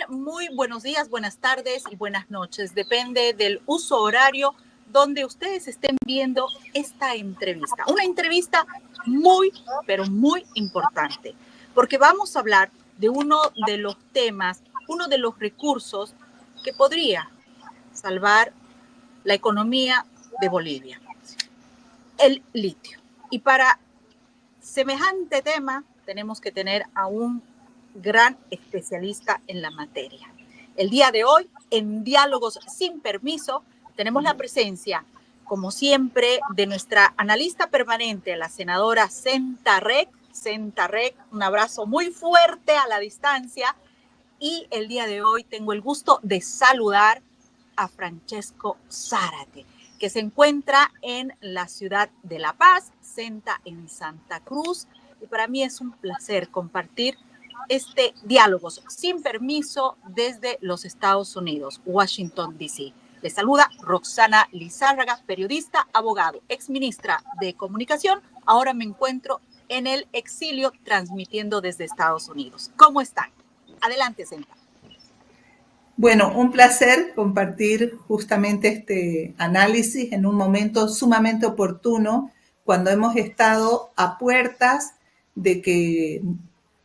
muy buenos días, buenas tardes y buenas noches. Depende del uso horario donde ustedes estén viendo esta entrevista. Una entrevista muy, pero muy importante, porque vamos a hablar de uno de los temas, uno de los recursos que podría salvar la economía de Bolivia, el litio. Y para semejante tema tenemos que tener a un gran especialista en la materia. El día de hoy, en Diálogos sin Permiso, tenemos la presencia, como siempre, de nuestra analista permanente, la senadora Senta Rek. Senta Rek, un abrazo muy fuerte a la distancia. Y el día de hoy tengo el gusto de saludar a Francesco Zárate, que se encuentra en la ciudad de La Paz, Senta en Santa Cruz. Y para mí es un placer compartir este Diálogos sin Permiso desde los Estados Unidos, Washington, D.C. Le saluda Roxana Lizárraga, periodista, abogado, exministra de Comunicación. Ahora me encuentro en el exilio transmitiendo desde Estados Unidos. ¿Cómo están? Adelante, Senta. Bueno, un placer compartir justamente este análisis en un momento sumamente oportuno, cuando hemos estado a puertas de que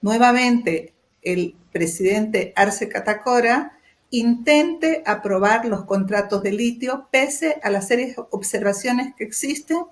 nuevamente el presidente Arce Catacora intente aprobar los contratos de litio, pese a las serias observaciones que existen,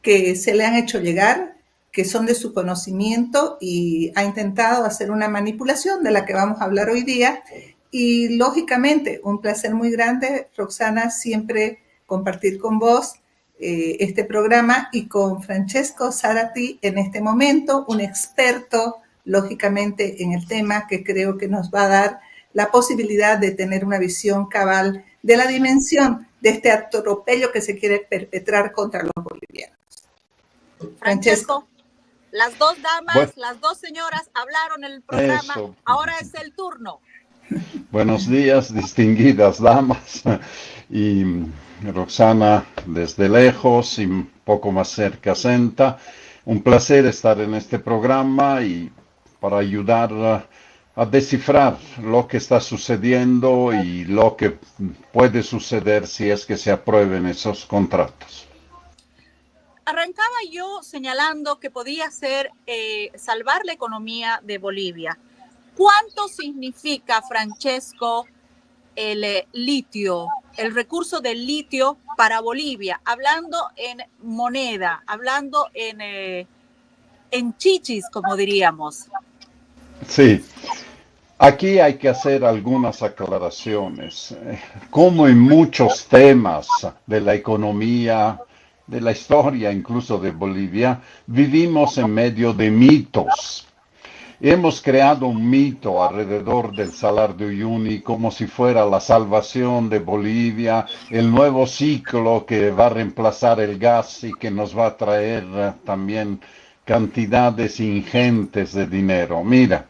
que se le han hecho llegar, que son de su conocimiento, y ha intentado hacer una manipulación de la que vamos a hablar hoy día. Y lógicamente, un placer muy grande, Roxana, siempre compartir con vos este programa y con Francesco Zárate en este momento, un experto, lógicamente, en el tema, que creo que nos va a dar la posibilidad de tener una visión cabal de la dimensión de este atropello que se quiere perpetrar contra los bolivianos. Francesco, las dos damas, las dos señoras hablaron en el programa, ahora es el turno. Buenos días, distinguidas damas, y Roxana desde lejos y un poco más cerca, Senta. Un placer estar en este programa y para ayudar a descifrar lo que está sucediendo y lo que puede suceder si es que se aprueben esos contratos. Arrancaba yo señalando que podía ser salvar la economía de Bolivia. ¿Cuánto significa, Francesco, el litio, el recurso del litio para Bolivia? Hablando en moneda, hablando en chichis, como diríamos. Sí, aquí hay que hacer algunas aclaraciones. Como en muchos temas de la economía, de la historia incluso de Bolivia, vivimos en medio de mitos. Hemos creado un mito alrededor del Salar de Uyuni como si fuera la salvación de Bolivia, el nuevo ciclo que va a reemplazar el gas y que nos va a traer también cantidades ingentes de dinero. Mira,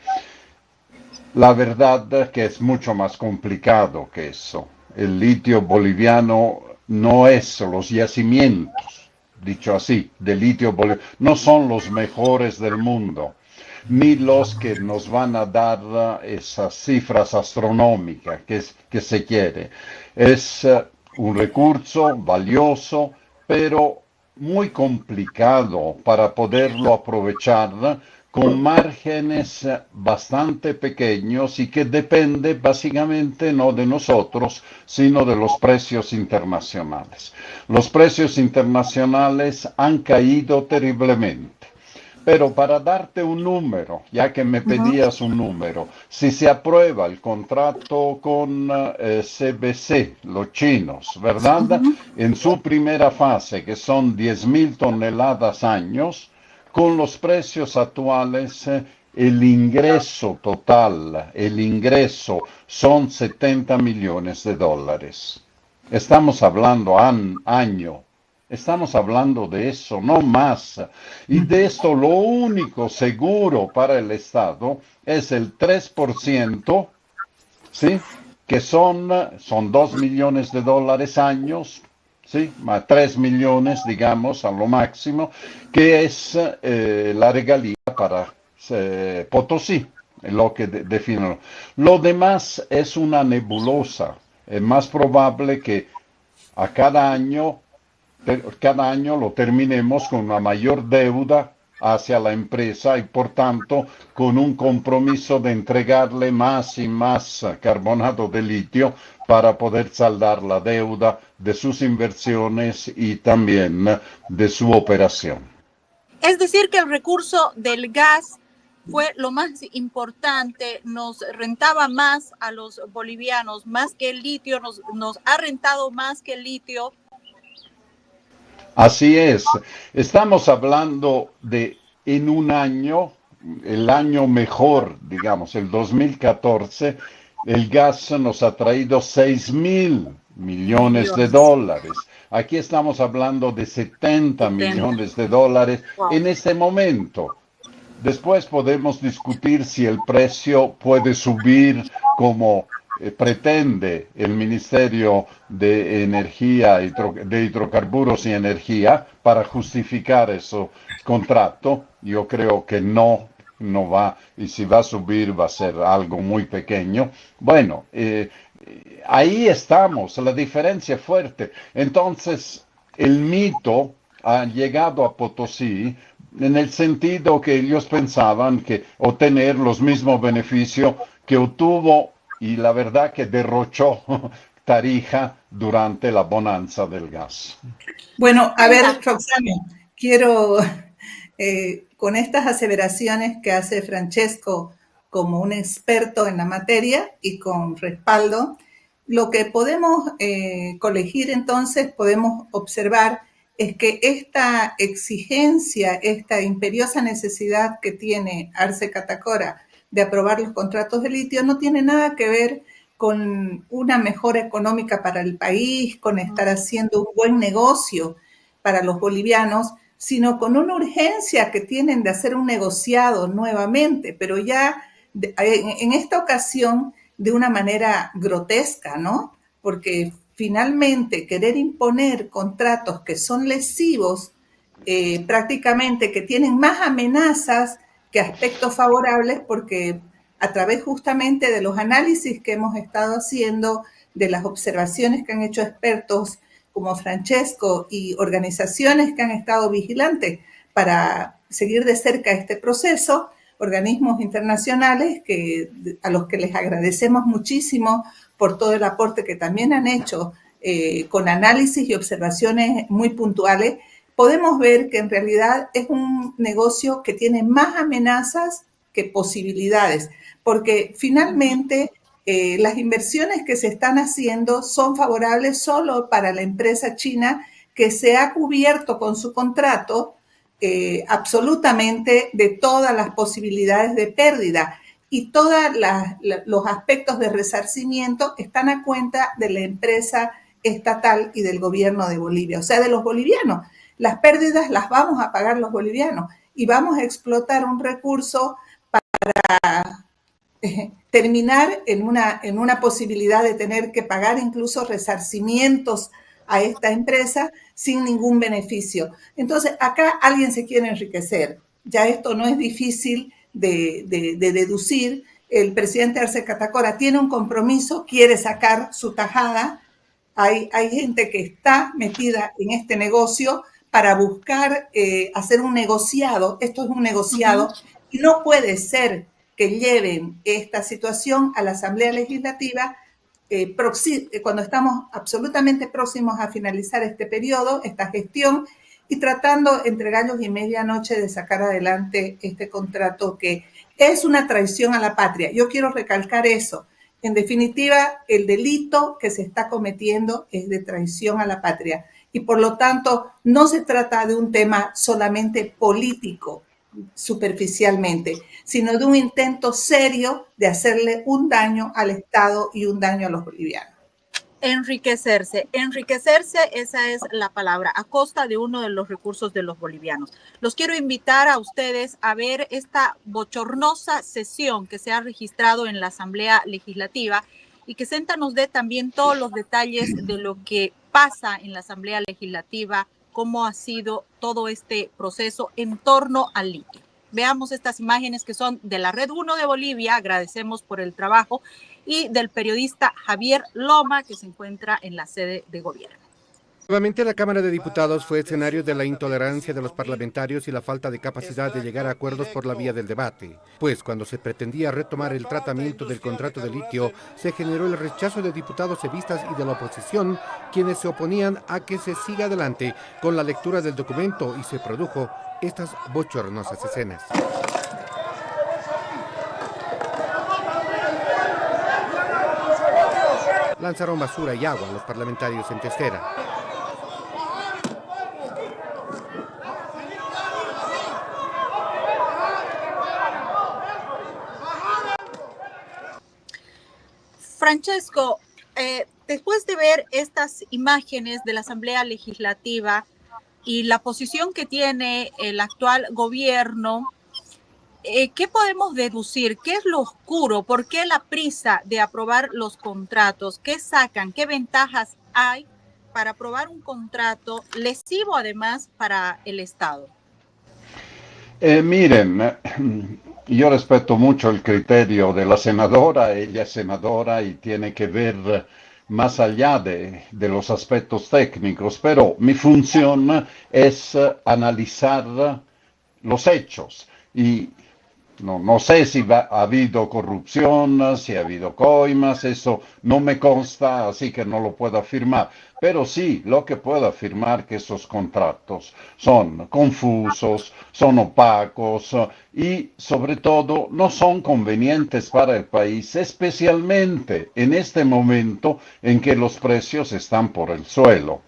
la verdad que es mucho más complicado que eso. El litio boliviano no es los yacimientos, dicho así, de litio boliviano, no son los mejores del mundo, ni los que nos van a dar esas cifras astronómicas que se quiere. Es un recurso valioso, pero muy complicado para poderlo aprovechar con márgenes bastante pequeños y que depende básicamente no de nosotros, sino de los precios internacionales. Los precios internacionales han caído terriblemente. Pero para darte un número, ya que me pedías un número, si se aprueba el contrato con CBC, los chinos, ¿verdad? En su primera fase, que son 10.000 toneladas años, con los precios actuales, el ingreso total, son 70 millones de dólares. Estamos hablando año. Estamos hablando de eso, no más. Y de esto lo único seguro para el Estado es el 3%, ¿sí? Que son 2 millones de dólares años, ¿sí? Más 3 millones, digamos, a lo máximo, que es la regalía para Potosí, lo que definen. Lo demás es una nebulosa. Es más probable que a cada año lo terminemos con una mayor deuda hacia la empresa y por tanto con un compromiso de entregarle más y más carbonato de litio para poder saldar la deuda de sus inversiones y también de su operación. Es decir, que el recurso del gas fue lo más importante, nos rentaba más a los bolivianos, más que el litio, nos ha rentado más que el litio. Así es. Estamos hablando de en un año, el año mejor, digamos, el 2014, el gas nos ha traído 6.000 millones de Millones. dólares. Aquí estamos hablando de 70 millones de dólares Wow. en este momento. Después podemos discutir si el precio puede subir como pretende el Ministerio de Energía, de Hidrocarburos y Energía para justificar ese contrato. Yo creo que no va, y si va a subir va a ser algo muy pequeño. Bueno, ahí estamos, la diferencia fuerte. Entonces, el mito ha llegado a Potosí en el sentido que ellos pensaban que obtener los mismos beneficios que obtuvo y la verdad que derrochó Tarija durante la bonanza del gas. Bueno, a ver, Roxana, quiero, con estas aseveraciones que hace Francesco como un experto en la materia y con respaldo, lo que podemos colegir entonces, podemos observar es que esta exigencia, esta imperiosa necesidad que tiene Arce Catacora de aprobar los contratos de litio no tiene nada que ver con una mejora económica para el país, con estar haciendo un buen negocio para los bolivianos, sino con una urgencia que tienen de hacer un negociado nuevamente, pero ya en esta ocasión de una manera grotesca, ¿no? Porque finalmente querer imponer contratos que son lesivos, prácticamente que tienen más amenazas que aspectos favorables, porque a través justamente de los análisis que hemos estado haciendo, de las observaciones que han hecho expertos como Francesco y organizaciones que han estado vigilantes para seguir de cerca este proceso, organismos internacionales a los que les agradecemos muchísimo por todo el aporte que también han hecho con análisis y observaciones muy puntuales, podemos ver que en realidad es un negocio que tiene más amenazas que posibilidades, porque finalmente las inversiones que se están haciendo son favorables solo para la empresa china que se ha cubierto con su contrato absolutamente de todas las posibilidades de pérdida y todos los aspectos de resarcimiento están a cuenta de la empresa estatal y del gobierno de Bolivia, o sea, de los bolivianos. Las pérdidas las vamos a pagar los bolivianos y vamos a explotar un recurso para terminar en una posibilidad de tener que pagar incluso resarcimientos a esta empresa sin ningún beneficio. Entonces, acá alguien se quiere enriquecer. Ya esto no es difícil de deducir. El presidente Arce Catacora tiene un compromiso, quiere sacar su tajada. Hay gente que está metida en este negocio para buscar hacer un negociado. Esto es un negociado y no puede ser que lleven esta situación a la Asamblea Legislativa cuando estamos absolutamente próximos a finalizar este periodo, esta gestión, y tratando entre gallos y medianoche de sacar adelante este contrato que es una traición a la patria. Yo quiero recalcar eso. En definitiva, el delito que se está cometiendo es de traición a la patria y por lo tanto no se trata de un tema solamente político, superficialmente, sino de un intento serio de hacerle un daño al Estado y un daño a los bolivianos. Enriquecerse, esa es la palabra, a costa de uno de los recursos de los bolivianos. Los quiero invitar a ustedes a ver esta bochornosa sesión que se ha registrado en la Asamblea Legislativa y que Senta nos dé también todos los detalles de lo que pasa en la Asamblea Legislativa, cómo ha sido todo este proceso en torno al litio. Veamos estas imágenes que son de la Red 1 de Bolivia, agradecemos por el trabajo, y del periodista Javier Loma, que se encuentra en la sede de gobierno. Nuevamente la Cámara de Diputados fue escenario de la intolerancia de los parlamentarios y la falta de capacidad de llegar a acuerdos por la vía del debate, pues cuando se pretendía retomar el tratamiento del contrato de litio, se generó el rechazo de diputados evistas y de la oposición, quienes se oponían a que se siga adelante con la lectura del documento y se produjo estas bochornosas escenas. Lanzaron basura y agua a los parlamentarios en Testera. Francesco, después de ver estas imágenes de la Asamblea Legislativa y la posición que tiene el actual gobierno, ¿qué podemos deducir? ¿Qué es lo oscuro? ¿Por qué la prisa de aprobar los contratos? ¿Qué sacan? ¿Qué ventajas hay para aprobar un contrato lesivo además para el Estado? Miren, yo respeto mucho el criterio de la senadora, ella es senadora y tiene que ver más allá de los aspectos técnicos, pero mi función es analizar los hechos y no sé si ha habido corrupción, si ha habido coimas, eso no me consta, así que no lo puedo afirmar. Pero sí, lo que puedo afirmar que esos contratos son confusos, son opacos y sobre todo no son convenientes para el país, especialmente en este momento en que los precios están por el suelo.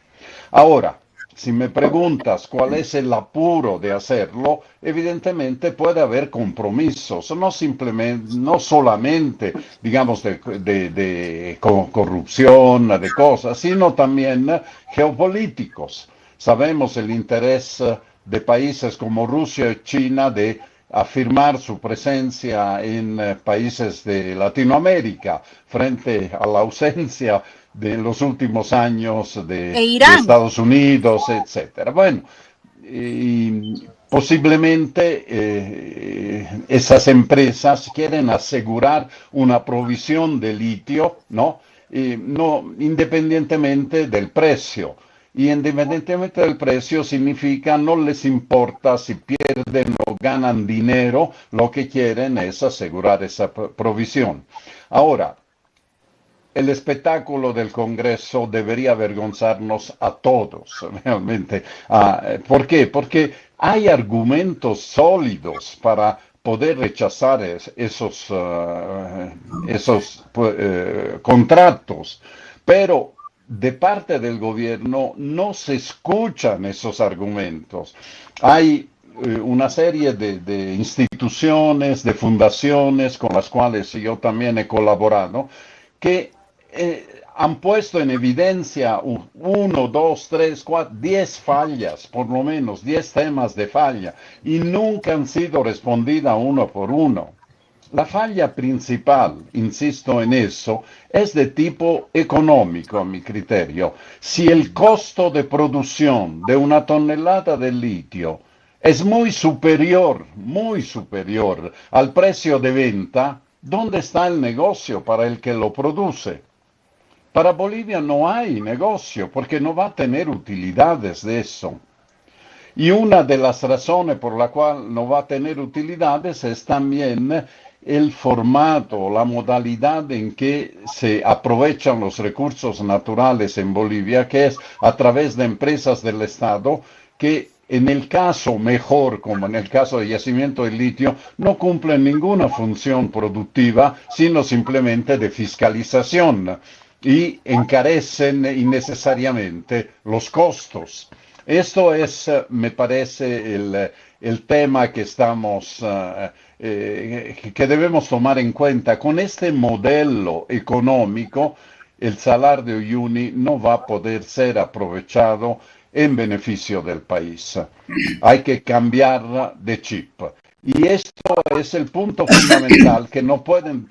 Ahora, si me preguntas cuál es el apuro de hacerlo, evidentemente puede haber compromisos, no solamente, digamos, de corrupción, de cosas, sino también geopolíticos. Sabemos el interés de países como Rusia y China de afirmar su presencia en países de Latinoamérica frente a la ausencia de los últimos años de Estados Unidos, etcétera. Bueno, y posiblemente esas empresas quieren asegurar una provisión de litio, ¿no? No independientemente del precio. Y independientemente del precio significa no les importa si pierden o ganan dinero, lo que quieren es asegurar esa provisión. Ahora, el espectáculo del Congreso debería avergonzarnos a todos, realmente. ¿Por qué? Porque hay argumentos sólidos para poder rechazar esos contratos, pero de parte del gobierno no se escuchan esos argumentos. Hay una serie de instituciones, de fundaciones con las cuales yo también he colaborado, que han puesto en evidencia 1, 2, 3, 4, 10 fallas, por lo menos 10 temas de falla, y nunca han sido respondidas uno por uno. La falla principal, insisto en eso, es de tipo económico a mi criterio. Si el costo de producción de una tonelada de litio es muy superior al precio de venta, ¿dónde está el negocio para el que lo produce? Para Bolivia no hay negocio porque no va a tener utilidades de eso. Y una de las razones por la cual no va a tener utilidades es también el formato, la modalidad en que se aprovechan los recursos naturales en Bolivia, que es a través de empresas del Estado que en el caso mejor, como en el caso de yacimiento de litio, no cumplen ninguna función productiva, sino simplemente de fiscalización y encarecen innecesariamente los costos. Esto es, me parece, el tema que que debemos tomar en cuenta. Con este modelo económico, el Salar de Uyuni no va a poder ser aprovechado en beneficio del país. Hay que cambiar de chip. Y esto es el punto fundamental que no pueden,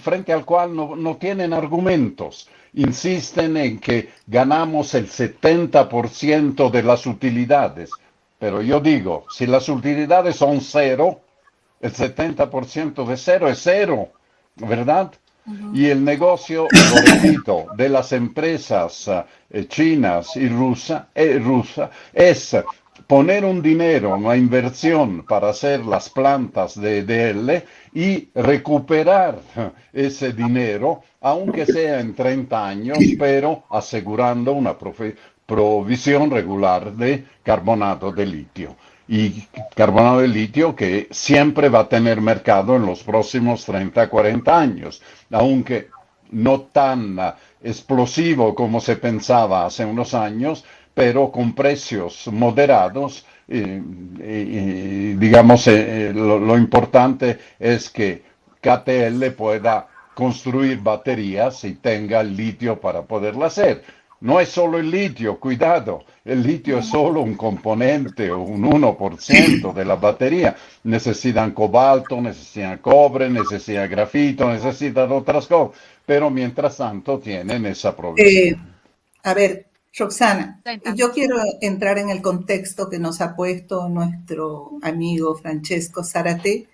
frente al cual no tienen argumentos. Insisten en que ganamos el 70% de las utilidades. Pero yo digo, si las utilidades son cero, el 70% de cero es cero, ¿verdad? Y el negocio, lo repito, de las empresas chinas y rusa es poner un dinero, una inversión para hacer las plantas de DL y recuperar ese dinero, aunque sea en 30 años, pero asegurando una provisión regular de carbonato de litio. Y carbonato de litio que siempre va a tener mercado en los próximos 30, 40 años, aunque no tan explosivo como se pensaba hace unos años, pero con precios moderados. Digamos, lo importante es que KTL pueda construir baterías y tenga el litio para poderla hacer. No es solo el litio, cuidado, el litio es solo un componente o un 1% de la batería. Necesitan cobalto, necesitan cobre, necesitan grafito, necesitan otras cosas, pero mientras tanto tienen esa provisión. A ver, Roxana, yo quiero entrar en el contexto que nos ha puesto nuestro amigo Francesco Zárate,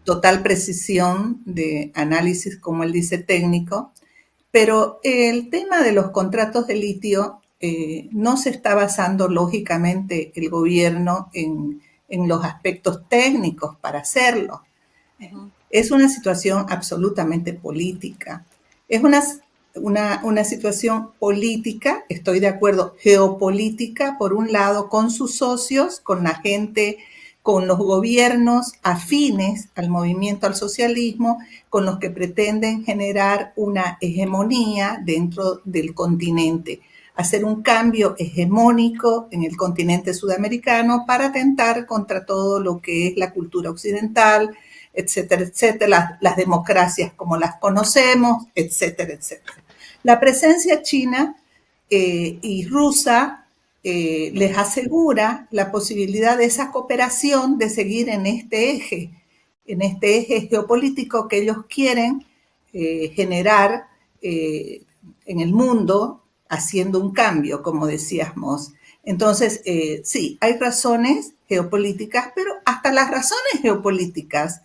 total precisión de análisis, como él dice, técnico. Pero el tema de los contratos de litio no se está basando lógicamente el gobierno en los aspectos técnicos para hacerlo. Es una situación absolutamente política. Es una situación política, estoy de acuerdo, geopolítica, por un lado, con sus socios, con la gente, con los gobiernos afines al movimiento al socialismo, con los que pretenden generar una hegemonía dentro del continente, hacer un cambio hegemónico en el continente sudamericano para atentar contra todo lo que es la cultura occidental, etcétera, etcétera, las democracias como las conocemos, etcétera, etcétera. La presencia china y rusa les asegura la posibilidad de esa cooperación, de seguir en este eje geopolítico que ellos quieren generar en el mundo, haciendo un cambio, como decíamos. Entonces, sí, hay razones geopolíticas, pero hasta las razones geopolíticas,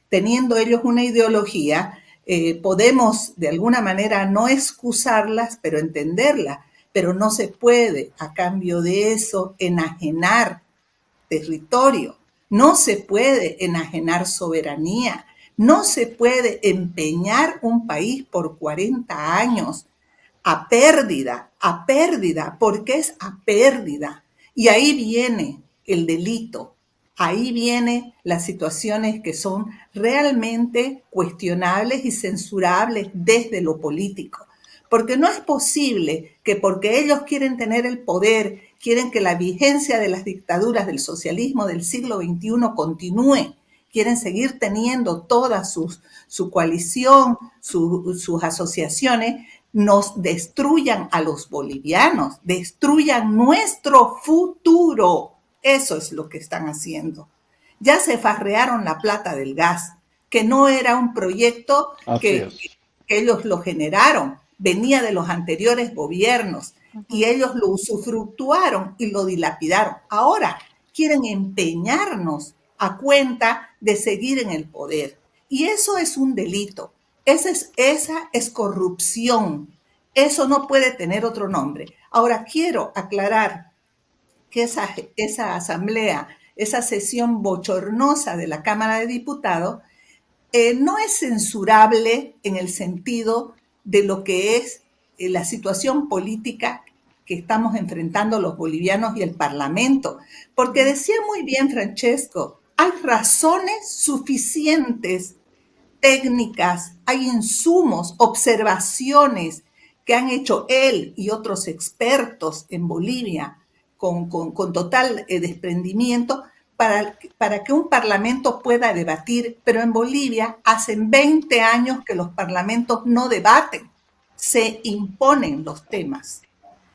teniendo ellos una ideología, podemos de alguna manera no excusarlas, pero entenderlas. Pero no se puede, a cambio de eso, enajenar territorio, no se puede enajenar soberanía, no se puede empeñar un país por 40 años a pérdida, porque es a pérdida. Y ahí viene el delito, ahí vienen las situaciones que son realmente cuestionables y censurables desde lo político. Porque no es posible que porque ellos quieren tener el poder, quieren que la vigencia de las dictaduras del socialismo del siglo XXI continúe, quieren seguir teniendo toda su coalición, sus asociaciones, nos destruyan a los bolivianos, destruyan nuestro futuro. Eso es lo que están haciendo. Ya se farrearon la plata del gas, que no era un proyecto que ellos lo generaron. Venía de los anteriores gobiernos y ellos lo usufructuaron y lo dilapidaron. Ahora quieren empeñarnos a cuenta de seguir en el poder. Y eso es un delito. Esa es corrupción. Eso no puede tener otro nombre. Ahora quiero aclarar que esa asamblea, esa sesión bochornosa de la Cámara de Diputados, no es censurable en el sentido de lo que es la situación política que estamos enfrentando los bolivianos y el Parlamento. Porque decía muy bien Francesco, hay razones suficientes, técnicas, hay insumos, observaciones que han hecho él y otros expertos en Bolivia con total desprendimiento para que un parlamento pueda debatir, pero en Bolivia hace 20 años que los parlamentos no debaten, se imponen los temas,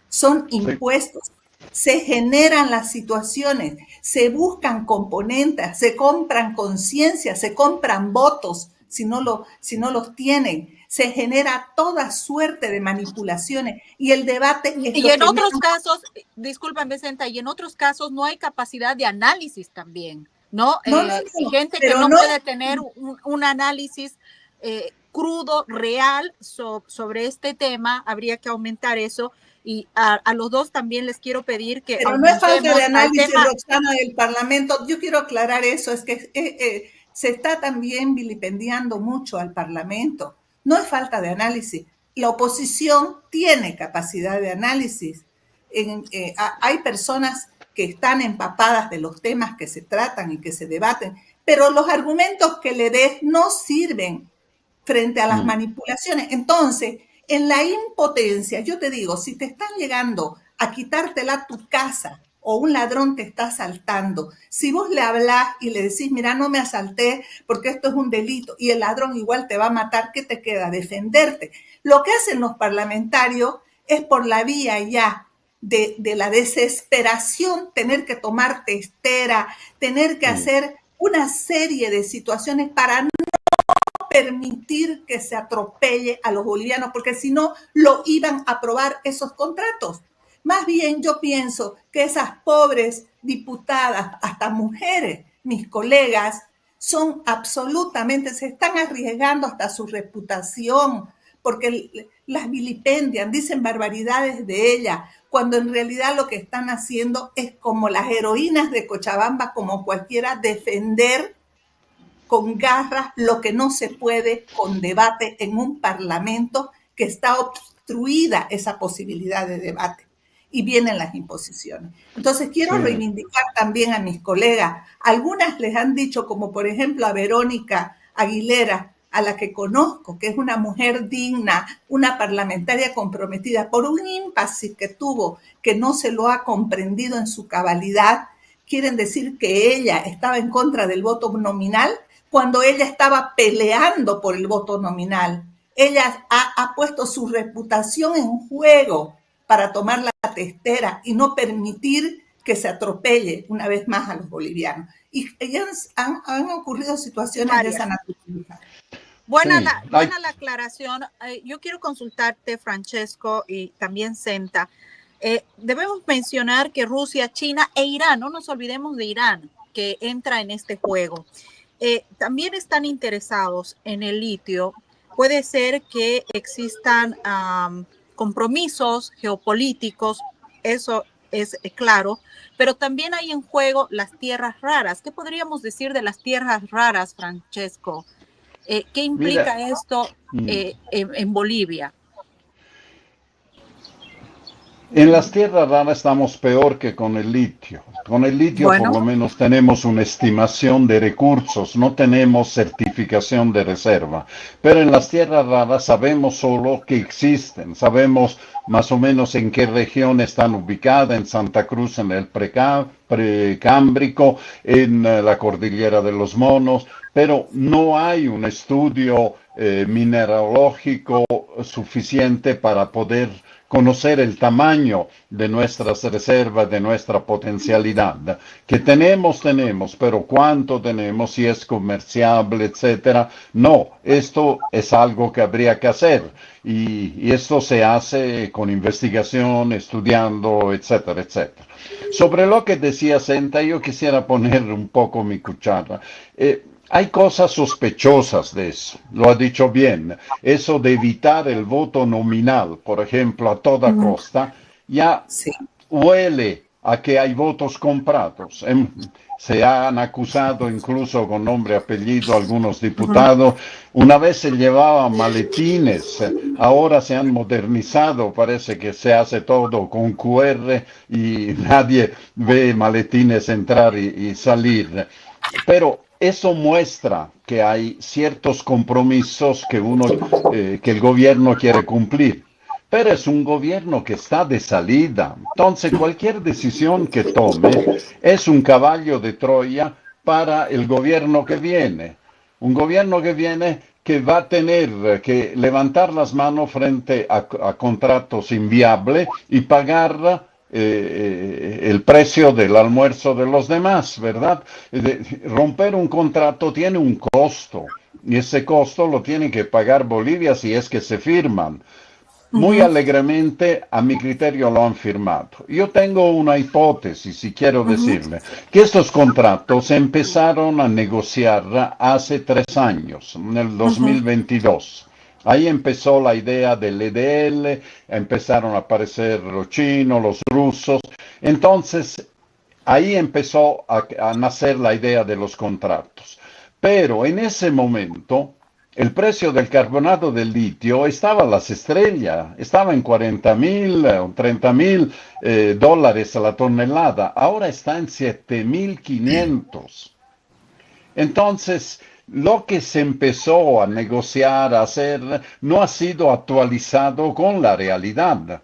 son impuestos, se generan las situaciones, se buscan componentes, se compran conciencia, se compran votos si no los tienen, se genera toda suerte de manipulaciones y el debate es y en otros casos, discúlpame, Senta, y en otros casos no hay capacidad de análisis también, ¿no? Y gente que no puede tener un análisis crudo, real sobre este tema, habría que aumentar eso. Y a los dos también les quiero pedir que... Pero no es falta de análisis, Roxana, del Parlamento. Yo quiero aclarar eso, es que se está también vilipendiando mucho al Parlamento. No es falta de análisis. La oposición tiene capacidad de análisis. Hay personas que están empapadas de los temas que se tratan y que se debaten, pero los argumentos que le des no sirven frente a las manipulaciones. Entonces, en la impotencia, yo te digo, si te están llegando a quitártela tu casa o un ladrón te está asaltando, si vos le hablás y le decís, mira, no me asalté porque esto es un delito y el ladrón igual te va a matar, ¿qué te queda? Defenderte. Lo que hacen los parlamentarios es por la vía ya de la desesperación, tener que tomar testera, tener que hacer una serie de situaciones para no permitir que se atropelle a los bolivianos, porque si no, lo iban a aprobar esos contratos. Más bien yo pienso que esas pobres diputadas, hasta mujeres, mis colegas, son absolutamente, se están arriesgando hasta su reputación, porque las vilipendian, dicen barbaridades de ella, cuando en realidad lo que están haciendo es como las heroínas de Cochabamba, como cualquiera, defender con garras lo que no se puede con debate en un parlamento que está obstruida esa posibilidad de debate. Y vienen las imposiciones. Entonces quiero reivindicar también a mis colegas. Algunas les han dicho, como por ejemplo a Verónica Aguilera, a la que conozco, que es una mujer digna, una parlamentaria comprometida, por un impasse que tuvo, que no se lo ha comprendido en su cabalidad, quieren decir que ella estaba en contra del voto nominal, cuando ella estaba peleando por el voto nominal. Ella ha puesto su reputación en juego para tomar la testera y no permitir que se atropelle una vez más a los bolivianos. Y han ocurrido situaciones de esa naturaleza. Buena la aclaración. Yo quiero consultarte, Francesco, y también Senta. Debemos mencionar que Rusia, China e Irán, no nos olvidemos de Irán, que entra en este juego. También están interesados en el litio. Puede ser que existan compromisos geopolíticos, eso es claro, pero también hay en juego las tierras raras. ¿Qué podríamos decir de las tierras raras, Francesco? ¿Qué implica esto en Bolivia? En las tierras raras estamos peor que con el litio. Con el litio por lo menos tenemos una estimación de recursos, no tenemos certificación de reserva. Pero en las tierras raras sabemos solo que existen, sabemos más o menos en qué región están ubicadas, en Santa Cruz, en el Precámbrico, en la Cordillera de los Monos, pero no hay un estudio mineralógico suficiente para poder conocer el tamaño de nuestras reservas, de nuestra potencialidad. Que tenemos, pero cuánto tenemos, si es comerciable, etcétera. No, esto es algo que habría que hacer. Y esto se hace con investigación, estudiando, etcétera, etcétera. Sobre lo que decía Senta, yo quisiera poner un poco mi cuchara. Hay cosas sospechosas de eso, lo ha dicho bien. Eso de evitar el voto nominal, por ejemplo, a toda costa, ya huele a que hay votos comprados. Se han acusado incluso con nombre y apellido algunos diputados. Una vez se llevaban maletines, ahora se han modernizado, parece que se hace todo con QR y nadie ve maletines entrar y salir. Pero eso muestra que hay ciertos compromisos que el gobierno quiere cumplir. Pero es un gobierno que está de salida. Entonces, cualquier decisión que tome es un caballo de Troya para el gobierno que viene. Un gobierno que viene que va a tener que levantar las manos frente a contratos inviables y pagar el precio del almuerzo de los demás, ¿verdad? Romper un contrato tiene un costo. y ese costo lo tiene que pagar Bolivia si es que se firman. Muy Ujú, alegremente, a mi criterio, lo han firmado. Yo tengo una hipótesis, y quiero ujú, decirle, que estos contratos se empezaron a negociar hace 3 años, en el ujú, 2022. Ahí empezó la idea del EDL, empezaron a aparecer los chinos, los rusos. Entonces, ahí empezó a nacer la idea de los contratos. Pero en ese momento el precio del carbonato del litio estaba a las estrellas, estaba en 40.000 o 30.000 dólares a la tonelada, ahora está en 7.500. Entonces, lo que se empezó a negociar, a hacer, no ha sido actualizado con la realidad.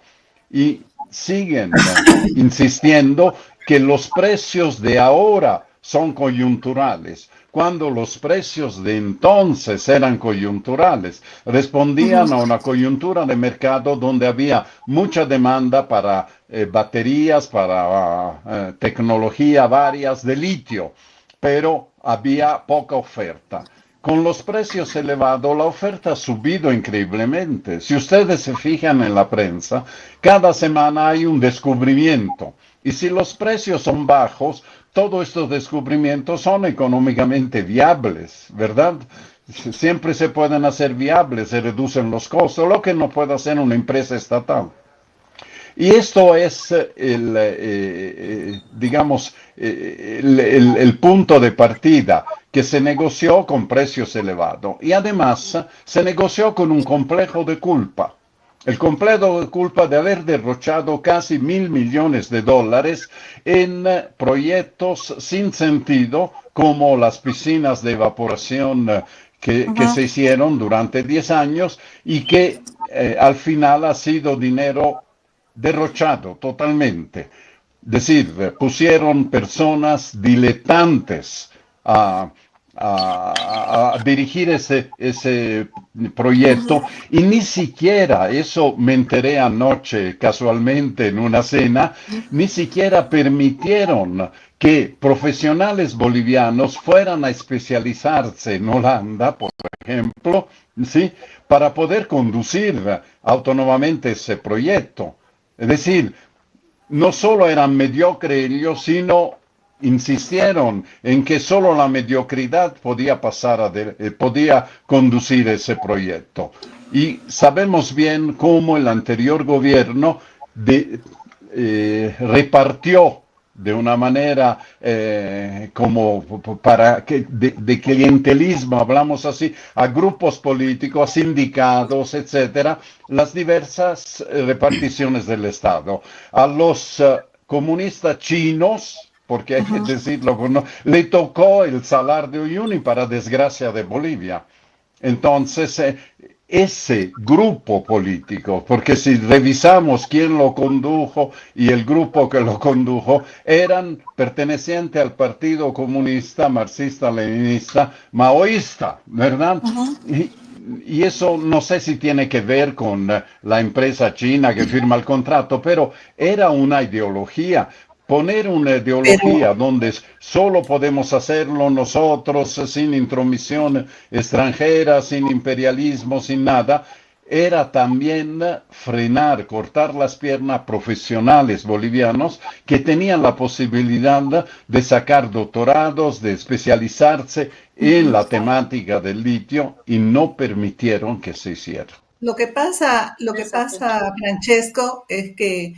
Y siguen insistiendo que los precios de ahora son coyunturales, cuando los precios de entonces eran coyunturales. ujú, Respondían a una coyuntura de mercado donde había mucha demanda para baterías, para tecnología varias de litio, pero había poca oferta. Con los precios elevados, la oferta ha subido increíblemente. Si ustedes se fijan en la prensa, cada semana hay un descubrimiento. Y si los precios son bajos, todos estos descubrimientos son económicamente viables, ¿verdad? Siempre se pueden hacer viables, se reducen los costos, lo que no puede hacer una empresa estatal. Y esto es digamos, el punto de partida que se negoció con precios elevados. Y además se negoció con un complejo de culpa. El complejo de culpa de haber derrochado casi 1.000 millones de dólares en proyectos sin sentido, como las piscinas de evaporación que ujú. se hicieron durante 10 años y que al final ha sido dinero derrochado totalmente. Es decir, pusieron personas diletantes a, a dirigir ese proyecto y ni siquiera, eso me enteré anoche casualmente en una cena, ni siquiera permitieron que profesionales bolivianos fueran a especializarse en Holanda, por ejemplo, ¿sí? Para poder conducir autónomamente ese proyecto. Es decir, no solo eran mediocres ellos, sino insistieron en que solo la mediocridad podía podía conducir ese proyecto. Y sabemos bien cómo el anterior gobierno repartió de una manera como para que de clientelismo, hablamos así, a grupos políticos, a sindicatos, etcétera, las diversas reparticiones del Estado. A los comunistas chinos, porque hay que Ujú. decirlo, ¿no? Le tocó el salar de Uyuni para desgracia de Bolivia. Entonces, ese grupo político, porque si revisamos quién lo condujo y el grupo que lo condujo, eran pertenecientes al Partido Comunista, Marxista-Leninista, Maoísta, ¿verdad? Ujú. Y, y eso no sé si tiene que ver con la empresa china que firma el contrato, pero era una ideología. Poner una Pero ideología donde solo podemos hacerlo nosotros sin intromisión extranjera, sin imperialismo, sin nada, era también frenar, cortar las piernas a profesionales bolivianos que tenían la posibilidad de sacar doctorados, de especializarse en la temática del litio y no permitieron que se hiciera. lo que Exacto. pasa, Francesco, es que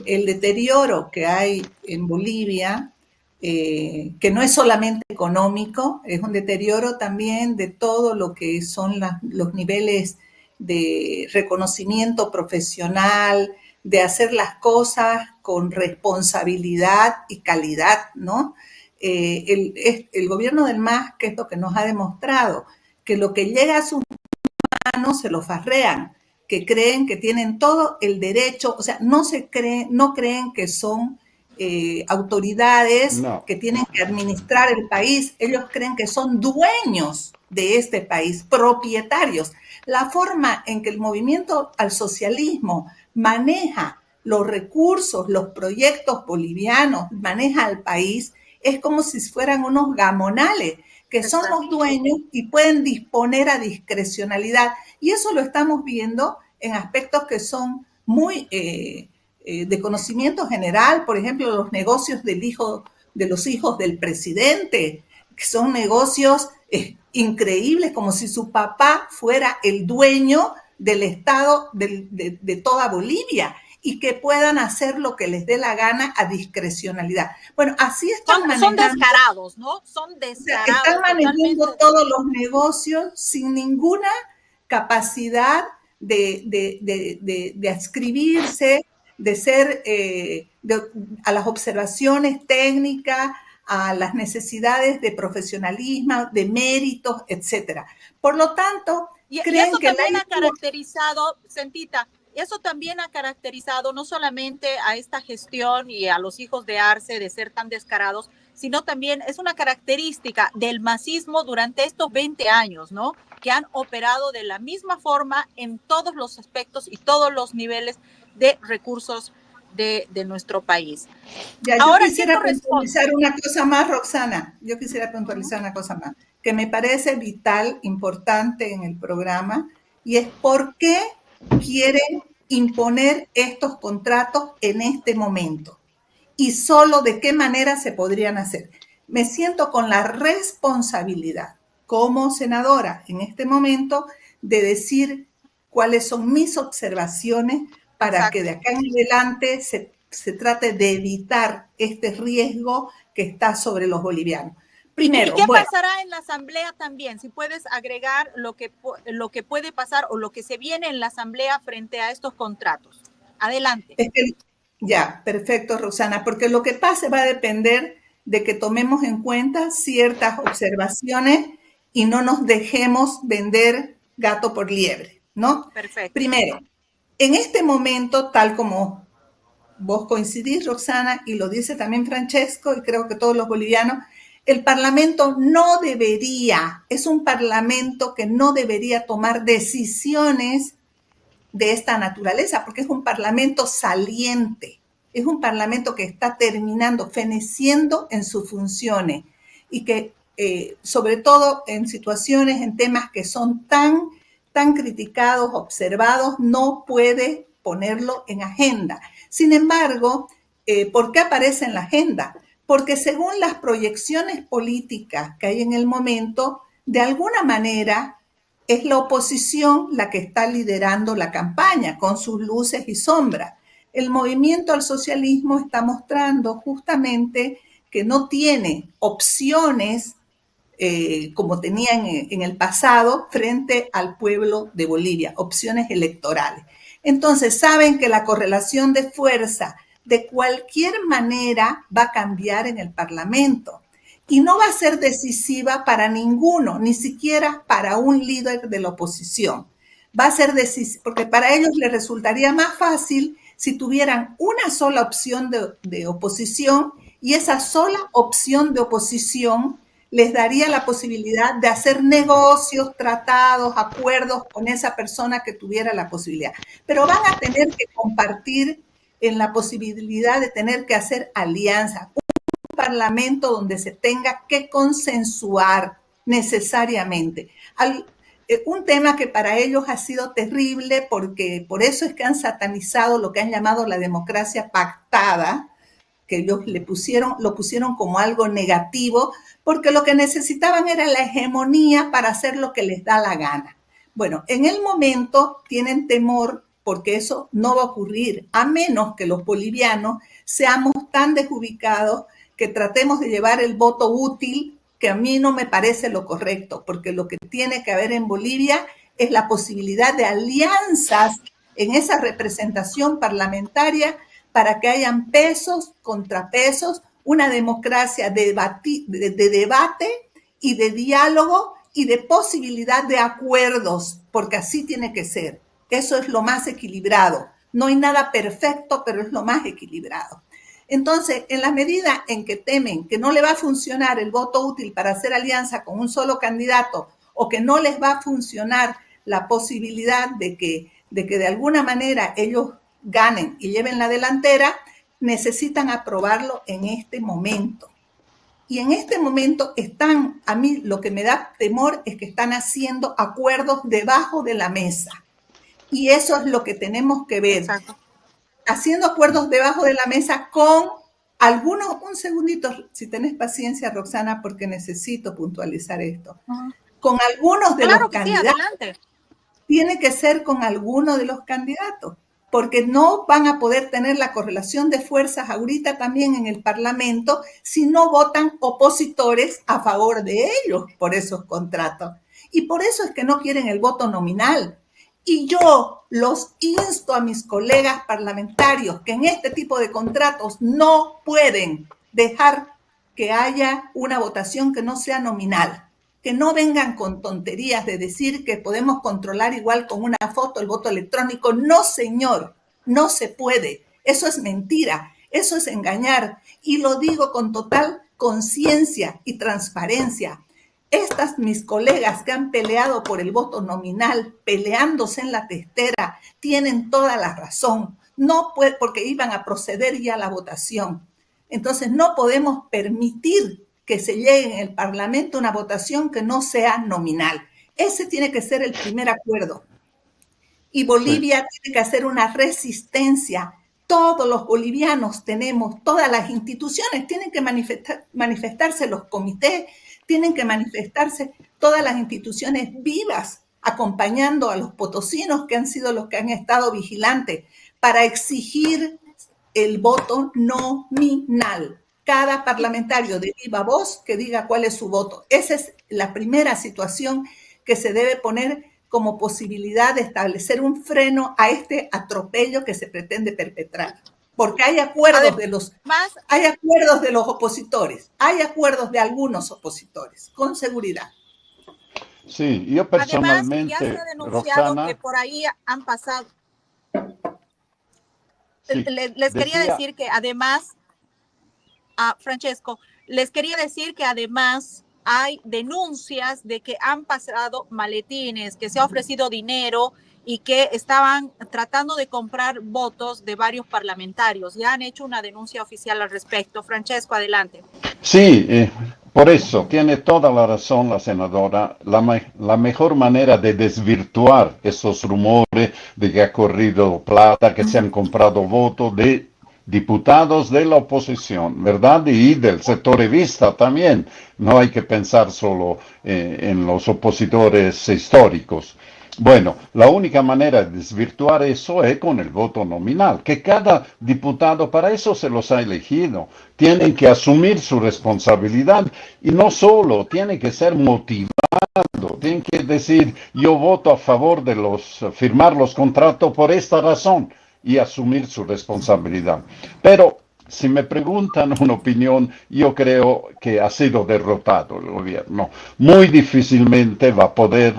el deterioro que hay en Bolivia, que no es solamente económico, es un deterioro también de todo lo que son los niveles de reconocimiento profesional, de hacer las cosas con responsabilidad y calidad, ¿no? El gobierno del MAS, que es lo que nos ha demostrado, que lo que llega a sus manos se lo farrean, que creen que tienen todo el derecho, o sea, no creen que son autoridades No. que tienen que administrar el país, ellos creen que son dueños de este país, propietarios. La forma en que el movimiento al socialismo maneja los recursos, los proyectos bolivianos, maneja al país, es como si fueran unos gamonales que son los dueños y pueden disponer a discrecionalidad. Y eso lo estamos viendo en aspectos que son muy de conocimiento general, por ejemplo, los negocios de los hijos del presidente, que son negocios increíbles, como si su papá fuera el dueño del Estado de toda Bolivia y que puedan hacer lo que les dé la gana a discrecionalidad. Bueno, así están manejando. Son descarados, ¿no? Son descarados. Están manejando todos los negocios sin ninguna capacidad de adscribirse, de ser a las observaciones técnicas, a las necesidades de profesionalismo, de méritos, etcétera. Por lo tanto, creen eso que también ha caracterizado, Sentita, eso también ha caracterizado no solamente a esta gestión y a los hijos de Arce de ser tan descarados, sino también es una característica del masismo durante estos 20 años, ¿no? Que han operado de la misma forma en todos los aspectos y todos los niveles de recursos de nuestro país. Ya, ahora, yo quisiera puntualizar una cosa más, Roxana. Yo quisiera puntualizar una cosa más, que me parece vital, importante en el programa, y es por qué quieren imponer estos contratos en este momento y solo de qué manera se podrían hacer. Me siento con la responsabilidad como senadora en este momento de decir cuáles son mis observaciones para que de acá en adelante se trate de evitar este riesgo que está sobre los bolivianos. Primero, ¿y qué pasará en la asamblea también? Si puedes agregar lo que puede pasar o lo que se viene en la asamblea frente a estos contratos. Adelante. Ya, perfecto, Roxana, porque lo que pase va a depender de que tomemos en cuenta ciertas observaciones y no nos dejemos vender gato por liebre, ¿no? Perfecto. Primero, en este momento, tal como vos coincidís, Roxana, y lo dice también Francesco, y creo que todos los bolivianos, el Parlamento no debería, es un Parlamento que no debería tomar decisiones de esta naturaleza, porque es un Parlamento saliente, es un Parlamento que está terminando, feneciendo en sus funciones y que sobre todo en situaciones, en temas que son tan criticados, observados, no puede ponerlo en agenda. Sin embargo, ¿por qué aparece en la agenda? Porque según las proyecciones políticas que hay en el momento, de alguna manera es la oposición la que está liderando la campaña con sus luces y sombras. El movimiento al socialismo está mostrando justamente que no tiene opciones como tenía en el pasado frente al pueblo de Bolivia, opciones electorales. Entonces saben que la correlación de fuerza de cualquier manera va a cambiar en el Parlamento y no va a ser decisiva para ninguno, ni siquiera para un líder de la oposición. Va a ser decisiva, porque para ellos les resultaría más fácil si tuvieran una sola opción de oposición y esa sola opción de oposición les daría la posibilidad de hacer negocios, tratados, acuerdos con esa persona que tuviera la posibilidad. Pero van a tener que compartir en la posibilidad de tener que hacer alianzas. Un parlamento donde se tenga que consensuar necesariamente. Un tema que para ellos ha sido terrible porque por eso es que han satanizado lo que han llamado la democracia pactada, que ellos lo pusieron como algo negativo, porque lo que necesitaban era la hegemonía para hacer lo que les da la gana. Bueno, en el momento tienen temor porque eso no va a ocurrir, a menos que los bolivianos seamos tan desubicados que tratemos de llevar el voto útil, que a mí no me parece lo correcto, porque lo que tiene que haber en Bolivia es la posibilidad de alianzas en esa representación parlamentaria para que hayan pesos, contrapesos, una democracia de debate y de diálogo y de posibilidad de acuerdos, porque así tiene que ser. Eso es lo más equilibrado. No hay nada perfecto, pero es lo más equilibrado. Entonces, en la medida en que temen que no le va a funcionar el voto útil para hacer alianza con un solo candidato o que no les va a funcionar la posibilidad de que de alguna manera ellos ganen y lleven la delantera, necesitan aprobarlo en este momento. Y en este momento a mí lo que me da temor es que están haciendo acuerdos debajo de la mesa. Y eso es lo que tenemos que ver. Exacto. Haciendo acuerdos debajo de la mesa con algunos, un segundito, si tenés paciencia, Roxana, porque necesito puntualizar esto. Con algunos de los candidatos. Adelante. Tiene que ser con alguno de los candidatos, porque no van a poder tener la correlación de fuerzas ahorita también en el Parlamento si no votan opositores a favor de ellos por esos contratos. Y por eso es que no quieren el voto nominal. Y yo los insto a mis colegas parlamentarios que en este tipo de contratos no pueden dejar que haya una votación que no sea nominal. Que no vengan con tonterías de decir que podemos controlar igual con una foto el voto electrónico. No, señor, no se puede. Eso es mentira, eso es engañar. Y lo digo con total conciencia y transparencia. Estas mis colegas que han peleado por el voto nominal, peleándose en la testera, tienen toda la razón. No puede, porque iban a proceder ya a la votación. Entonces no podemos permitir que se llegue en el Parlamento una votación que no sea nominal. Ese tiene que ser el primer acuerdo. Y Bolivia tiene que hacer una resistencia. Todos los bolivianos tenemos, todas las instituciones tienen que manifestarse, los comités, tienen que manifestarse todas las instituciones vivas, acompañando a los potosinos que han sido los que han estado vigilantes para exigir el voto nominal. Cada parlamentario de viva voz que diga cuál es su voto. Esa es la primera situación que se debe poner como posibilidad de establecer un freno a este atropello que se pretende perpetrar. Porque hay acuerdos de los opositores, hay acuerdos de algunos opositores, con seguridad. Sí, yo personalmente, además, ya se ha denunciado Roxana, que por ahí han pasado. Sí, Quería decir que además, Francesco, les quería decir que además hay denuncias de que han pasado maletines, que se ha ofrecido dinero y que estaban tratando de comprar votos de varios parlamentarios. Ya han hecho una denuncia oficial al respecto. Francesco, adelante. Sí, por eso tiene toda la razón la senadora. La mejor manera de desvirtuar esos rumores de que ha corrido plata, que se han comprado votos de diputados de la oposición, ¿verdad? Y del sector revista también. No hay que pensar solo en los opositores históricos. Bueno, la única manera de desvirtuar eso es con el voto nominal, que cada diputado para eso se los ha elegido. Tienen que asumir su responsabilidad y no solo, tienen que ser motivados, tienen que decir yo voto a favor de firmar los contratos por esta razón y asumir su responsabilidad. Pero si me preguntan una opinión, yo creo que ha sido derrotado el gobierno. Muy difícilmente va a poder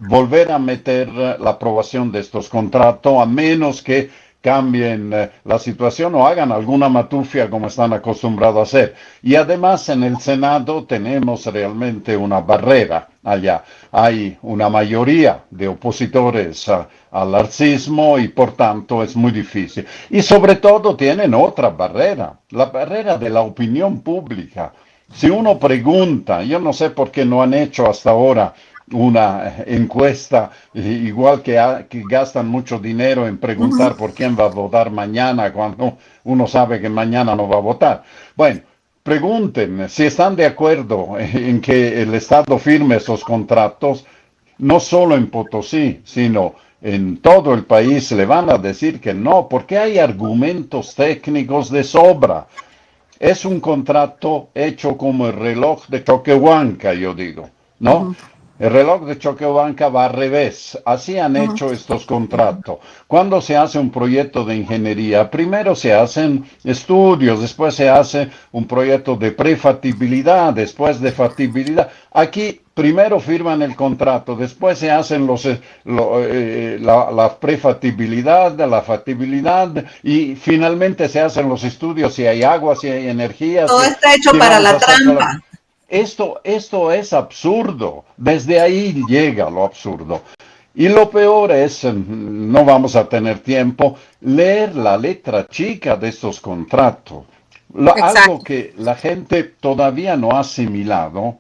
volver a meter la aprobación de estos contratos, a menos que cambien la situación o hagan alguna matufia como están acostumbrados a hacer. Y además en el Senado tenemos realmente una barrera allá. Hay una mayoría de opositores al arcismo y por tanto es muy difícil. Y sobre todo tienen otra barrera, la barrera de la opinión pública. Si uno pregunta, yo no sé por qué no han hecho hasta ahora una encuesta, igual que gastan mucho dinero en preguntar por quién va a votar mañana cuando uno sabe que mañana no va a votar. Bueno, pregunten si están de acuerdo en que el Estado firme esos contratos, no solo en Potosí, sino en todo el país le van a decir que no, porque hay argumentos técnicos de sobra. Es un contrato hecho como el reloj de Choquehuanca, yo digo, ¿no? El reloj de Choquehuanca va al revés. Así han hecho estos contratos. Cuando se hace un proyecto de ingeniería, primero se hacen estudios, después se hace un proyecto de prefactibilidad, después de factibilidad. Aquí primero firman el contrato, después se hacen la prefactibilidad, la factibilidad y finalmente se hacen los estudios si hay agua, si hay energía. Todo está hecho para la trampa. Esto es absurdo, desde ahí llega lo absurdo. Y lo peor es, no vamos a tener tiempo, leer la letra chica de estos contratos. Algo que la gente todavía no ha asimilado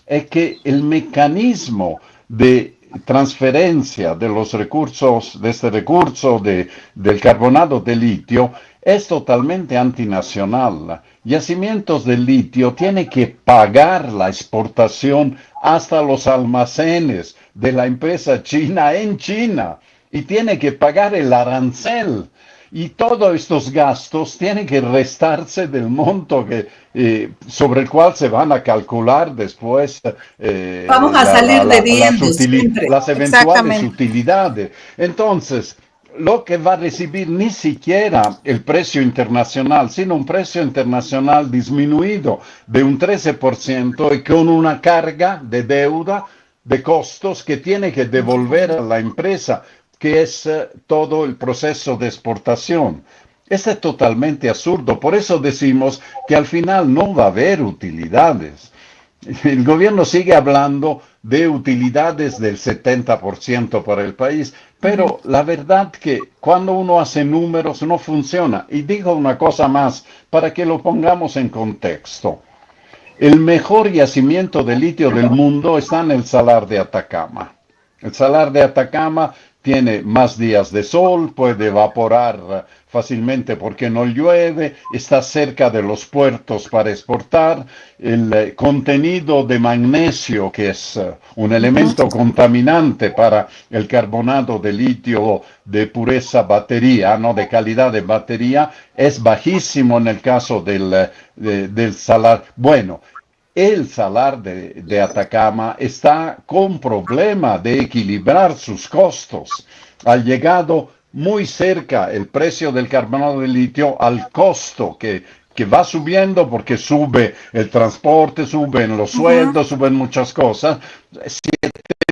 es que el mecanismo de transferencia de los recursos, de este recurso del carbonato de litio, es totalmente antinacional. Yacimientos de litio tienen que pagar la exportación hasta los almacenes de la empresa china en China y tiene que pagar el arancel. Y todos estos gastos tienen que restarse del monto sobre el cual se van a calcular después Vamos a salir debiendo siempre. las eventuales utilidades. Entonces, lo que va a recibir ni siquiera el precio internacional, sino un precio internacional disminuido de un 13% y con una carga de deuda, de costos que tiene que devolver a la empresa, que es todo el proceso de exportación. Esto es totalmente absurdo. Por eso decimos que al final no va a haber utilidades. El gobierno sigue hablando de utilidades del 70% para el país, pero la verdad que cuando uno hace números no funciona. Y digo una cosa más para que lo pongamos en contexto. El mejor yacimiento de litio del mundo está en el Salar de Atacama. El Salar de Atacama tiene más días de sol, puede evaporar fácilmente porque no llueve, está cerca de los puertos para exportar. El contenido de magnesio, que es un elemento contaminante para el carbonato de litio de pureza batería, no de calidad de batería, es bajísimo en el caso del salar. Bueno, el Salar de Atacama está con problema de equilibrar sus costos. Ha llegado muy cerca el precio del carbonato de litio al costo que va subiendo porque sube el transporte, suben los sueldos, suben muchas cosas.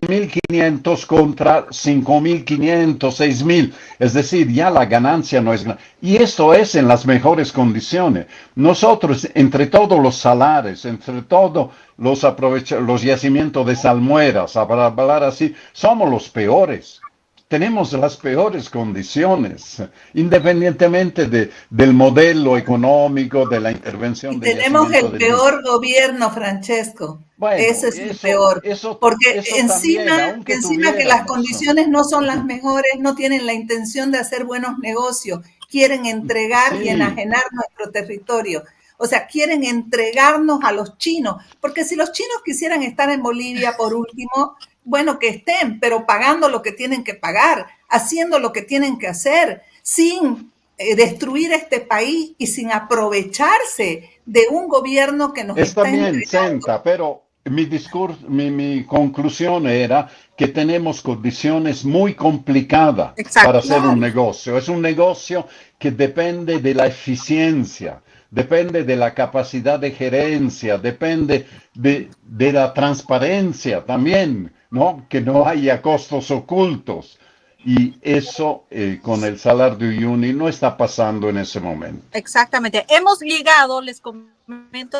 7.500 contra 5.500, 6.000. Es decir, ya la ganancia no es grande. Y esto es en las mejores condiciones. Nosotros, entre todos los salares, entre todos los yacimientos de salmueras, para hablar así, somos los peores. Tenemos las peores condiciones, independientemente del modelo económico, de la intervención. Y tenemos el peor gobierno, Francesco. Bueno, ese es el peor. Porque encima que las condiciones no son las mejores, no tienen la intención de hacer buenos negocios. Quieren entregar y enajenar nuestro territorio. O sea, quieren entregarnos a los chinos. Porque si los chinos quisieran estar en Bolivia, por último, bueno, que estén, pero pagando lo que tienen que pagar, haciendo lo que tienen que hacer, sin destruir este país y sin aprovecharse de un gobierno que nos está bien, Senta, pero mi conclusión era que tenemos condiciones muy complicadas para hacer un negocio. Es un negocio que depende de la eficiencia, depende de la capacidad de gerencia, depende de la transparencia también, ¿no? Que no haya costos ocultos. Y eso con el Salar de Uyuni no está pasando en ese momento. Exactamente. Hemos llegado, les comento,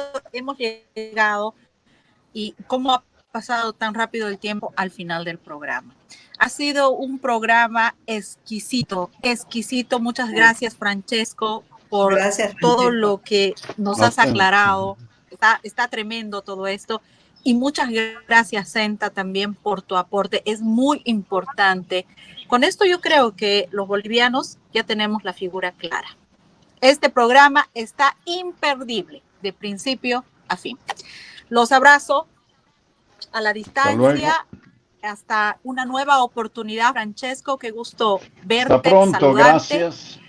y cómo ha pasado tan rápido el tiempo al final del programa. Ha sido un programa exquisito, exquisito. Muchas gracias, Francesco, por todo lo que nos has aclarado. Está tremendo todo esto. Y muchas gracias, Senta, también por tu aporte. Es muy importante. Con esto yo creo que los bolivianos ya tenemos la figura clara. Este programa está imperdible, de principio a fin. Los abrazo a la distancia. Hasta una nueva oportunidad, Francesco. Qué gusto verte. Hasta pronto, saludarte. Gracias.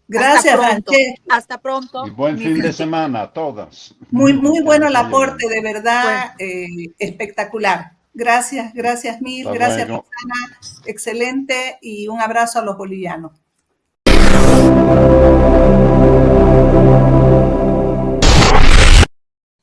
Gracias, Francesco. Hasta pronto. Y buen fin de semana a todas. Muy bueno el aporte, de verdad, espectacular. Gracias mil, gracias, Roxana. Excelente y un abrazo a los bolivianos.